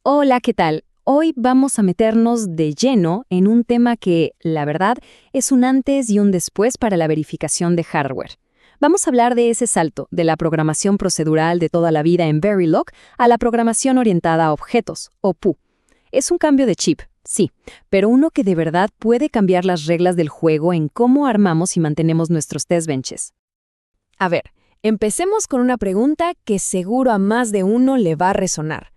Hola, ¿qué tal? Hoy vamos a meternos de lleno en un tema que, la verdad, es un antes y un después para la verificación de hardware. Vamos a hablar de ese salto de la programación procedural de toda la vida en Verilog a la programación orientada a objetos, o PU. Es un cambio de chip, sí, pero uno que de verdad puede cambiar las reglas del juego en cómo armamos y mantenemos nuestros test benches. A ver, empecemos con una pregunta que seguro a más de uno le va a resonar.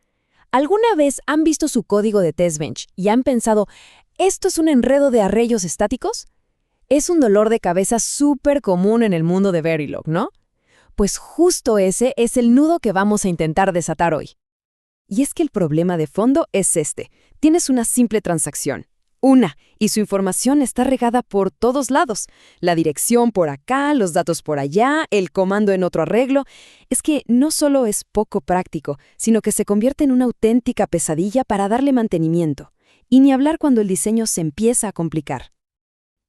¿Alguna vez han visto su código de test bench y han pensado, ¿esto es un enredo de arrayos estáticos? Es un dolor de cabeza súper común en el mundo de Verilog, ¿no? Pues justo ese es el nudo que vamos a intentar desatar hoy. Y es que el problema de fondo es este. Tienes una simple transacción. Una, y su información está regada por todos lados. La dirección por acá, los datos por allá, el comando en otro arreglo. Es que no solo es poco práctico, sino que se convierte en una auténtica pesadilla para darle mantenimiento. Y ni hablar cuando el diseño se empieza a complicar.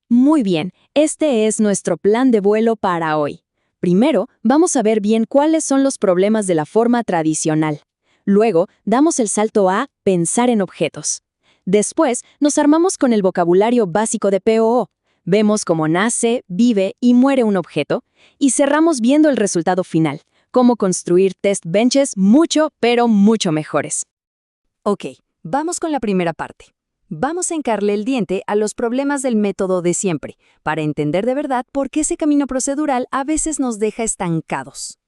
Muy bien, este es nuestro plan de vuelo para hoy. Primero, vamos a ver bien cuáles son los problemas de la forma tradicional. Luego, damos el salto a pensar en objetos. Después, nos armamos con el vocabulario básico de POO. Vemos cómo nace, vive y muere un objeto. Y cerramos viendo el resultado final, cómo construir test benches mucho, pero mucho mejores. Ok, vamos con la primera parte. Vamos a hincarle el diente a los problemas del método de siempre, para entender de verdad por qué ese camino procedural a veces nos deja estancados.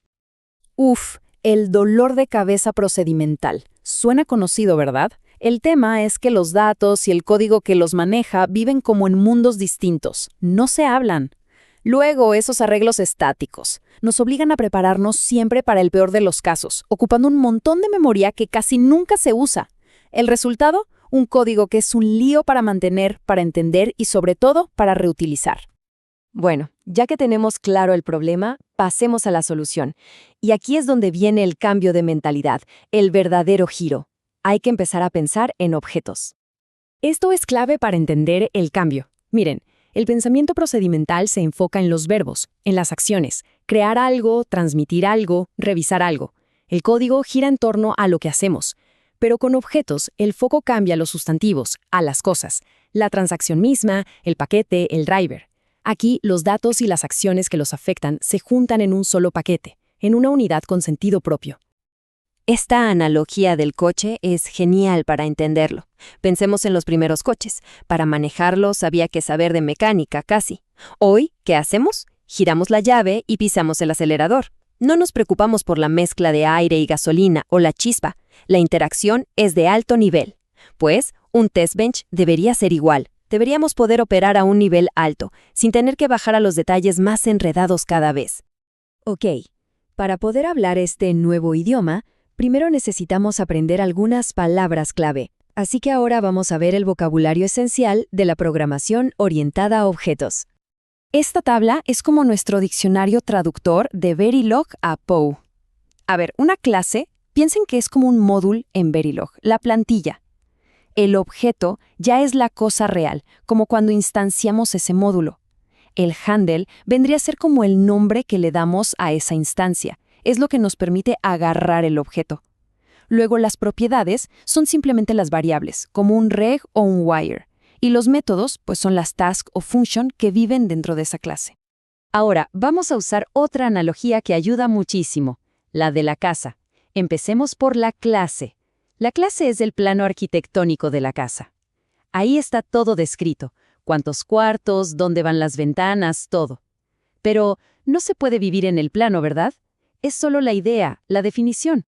El dolor de cabeza procedimental. Suena conocido, ¿verdad? El tema es que los datos y el código que los maneja viven como en mundos distintos, no se hablan. Luego, esos arreglos estáticos nos obligan a prepararnos siempre para el peor de los casos, ocupando un montón de memoria que casi nunca se usa. El resultado, un código que es un lío para mantener, para entender y sobre todo para reutilizar. Bueno, ya que tenemos claro el problema, pasemos a la solución. Y aquí es donde viene el cambio de mentalidad, el verdadero giro. Hay que empezar a pensar en objetos. Esto es clave para entender el cambio. Miren, el pensamiento procedimental se enfoca en los verbos, en las acciones, crear algo, transmitir algo, revisar algo. El código gira en torno a lo que hacemos. Pero con objetos, el foco cambia a los sustantivos, a las cosas, la transacción misma, el paquete, el driver. Aquí, los datos y las acciones que los afectan se juntan en un solo paquete, en una unidad con sentido propio. Esta analogía del coche es genial para entenderlo. Pensemos en los primeros coches. Para manejarlos había que saber de mecánica casi. Hoy, ¿qué hacemos? Giramos la llave y pisamos el acelerador. No nos preocupamos por la mezcla de aire y gasolina o la chispa. La interacción es de alto nivel. Pues, un test bench debería ser igual. Deberíamos poder operar a un nivel alto, sin tener que bajar a los detalles más enredados cada vez. Ok, para poder hablar este nuevo idioma, primero necesitamos aprender algunas palabras clave. Así que ahora vamos a ver el vocabulario esencial de la programación orientada a objetos. Esta tabla es como nuestro diccionario traductor de Verilog a POU. A ver, una clase, piensen que es como un módulo en Verilog, la plantilla. El objeto ya es la cosa real, como cuando instanciamos ese módulo. El handle vendría a ser como el nombre que le damos a esa instancia. Es lo que nos permite agarrar el objeto. Luego las propiedades son simplemente las variables, como un reg o un wire. Y los métodos, pues son las task o function que viven dentro de esa clase. Ahora, vamos a usar otra analogía que ayuda muchísimo, la de la casa. Empecemos por la clase. La clase es el plano arquitectónico de la casa. Ahí está todo descrito, cuántos cuartos, dónde van las ventanas, todo. Pero no se puede vivir en el plano, ¿verdad? Es solo la idea, la definición.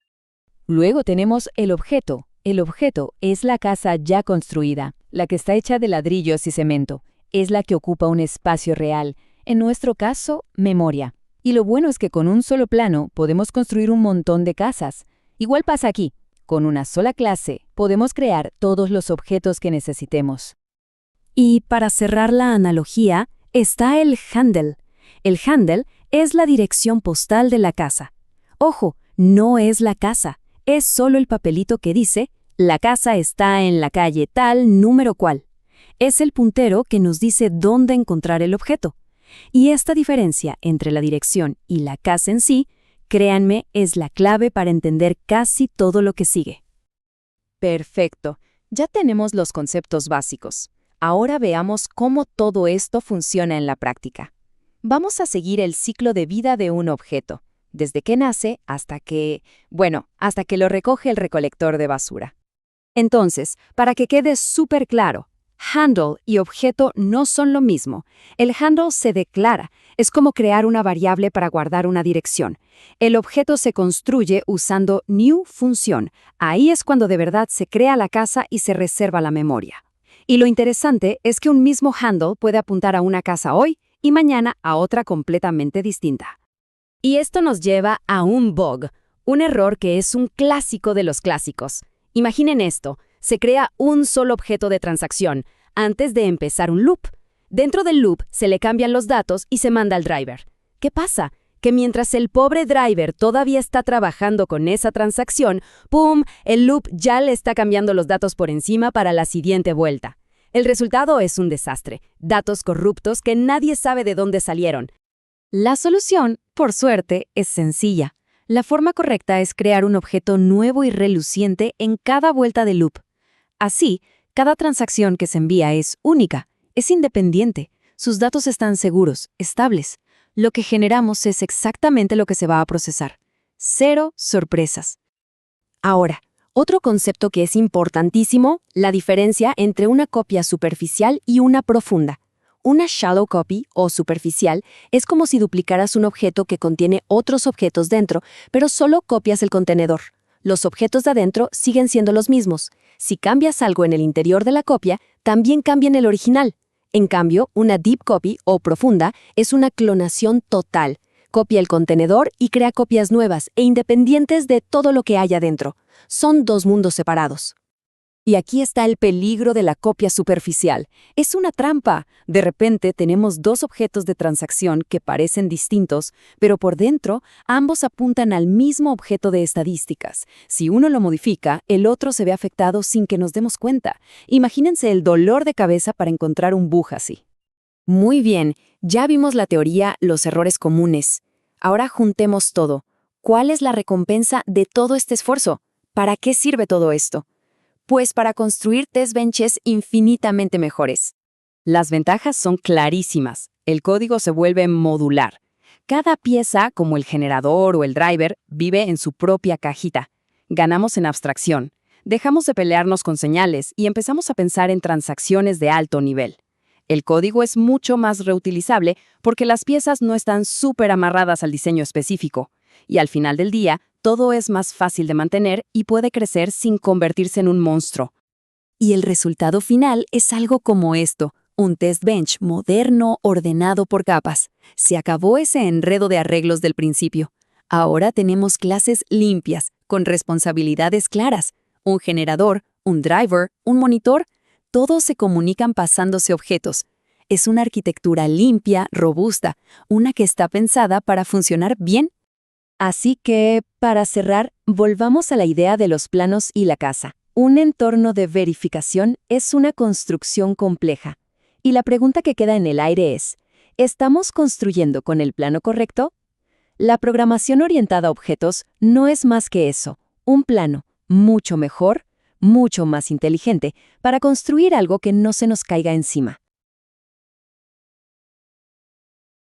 Luego tenemos el objeto. El objeto es la casa ya construida, la que está hecha de ladrillos y cemento. Es la que ocupa un espacio real, en nuestro caso, memoria. Y lo bueno es que con un solo plano podemos construir un montón de casas. Igual pasa aquí. Con una sola clase podemos crear todos los objetos que necesitemos. Y para cerrar la analogía, está el handle. El handle es la dirección postal de la casa. Ojo, no es la casa, es solo el papelito que dice, la casa está en la calle tal, número cual. Es el puntero que nos dice dónde encontrar el objeto. Y esta diferencia entre la dirección y la casa en sí, créanme, es la clave para entender casi todo lo que sigue. Perfecto. Ya tenemos los conceptos básicos. Ahora veamos cómo todo esto funciona en la práctica. Vamos a seguir el ciclo de vida de un objeto, desde que nace hasta que lo recoge el recolector de basura. Entonces, para que quede súper claro, handle y objeto no son lo mismo. El handle se declara, es como crear una variable para guardar una dirección. El objeto se construye usando new función. Ahí es cuando de verdad se crea la casa y se reserva la memoria. Y lo interesante es que un mismo handle puede apuntar a una casa hoy y mañana a otra completamente distinta. Y esto nos lleva a un bug, un error que es un clásico de los clásicos. Imaginen esto, se crea un solo objeto de transacción antes de empezar un loop. Dentro del loop se le cambian los datos y se manda al driver. ¿Qué pasa? Que mientras el pobre driver todavía está trabajando con esa transacción, ¡pum!, el loop ya le está cambiando los datos por encima para la siguiente vuelta. El resultado es un desastre, datos corruptos que nadie sabe de dónde salieron. La solución, por suerte, es sencilla. La forma correcta es crear un objeto nuevo y reluciente en cada vuelta del loop. Así, cada transacción que se envía es única, es independiente, sus datos están seguros, estables. Lo que generamos es exactamente lo que se va a procesar. Cero sorpresas. Ahora, otro concepto que es importantísimo, la diferencia entre una copia superficial y una profunda. Una shallow copy, o superficial, es como si duplicaras un objeto que contiene otros objetos dentro, pero solo copias el contenedor. Los objetos de adentro siguen siendo los mismos. Si cambias algo en el interior de la copia, también cambia en el original. En cambio, una deep copy, o profunda, es una clonación total. Copia el contenedor y crea copias nuevas e independientes de todo lo que hay adentro. Son dos mundos separados. Y aquí está el peligro de la copia superficial. Es una trampa. De repente tenemos dos objetos de transacción que parecen distintos, pero por dentro ambos apuntan al mismo objeto de estadísticas. Si uno lo modifica, el otro se ve afectado sin que nos demos cuenta. Imagínense el dolor de cabeza para encontrar un bug así. Muy bien, ya vimos la teoría, los errores comunes. Ahora juntemos todo. ¿Cuál es la recompensa de todo este esfuerzo? ¿Para qué sirve todo esto? Pues para construir test benches infinitamente mejores. Las ventajas son clarísimas. El código se vuelve modular. Cada pieza, como el generador o el driver, vive en su propia cajita. Ganamos en abstracción. Dejamos de pelearnos con señales y empezamos a pensar en transacciones de alto nivel. El código es mucho más reutilizable porque las piezas no están súper amarradas al diseño específico. Y al final del día, todo es más fácil de mantener y puede crecer sin convertirse en un monstruo. Y el resultado final es algo como esto, un test bench moderno ordenado por capas. Se acabó ese enredo de arreglos del principio. Ahora tenemos clases limpias, con responsabilidades claras. Un generador, un driver, un monitor, todos se comunican pasándose objetos. Es una arquitectura limpia, robusta, una que está pensada para funcionar bien. Así que, para cerrar, volvamos a la idea de los planos y la casa. Un entorno de verificación es una construcción compleja. Y la pregunta que queda en el aire es, ¿estamos construyendo con el plano correcto? La programación orientada a objetos no es más que eso, un plano mucho mejor, mucho más inteligente, para construir algo que no se nos caiga encima.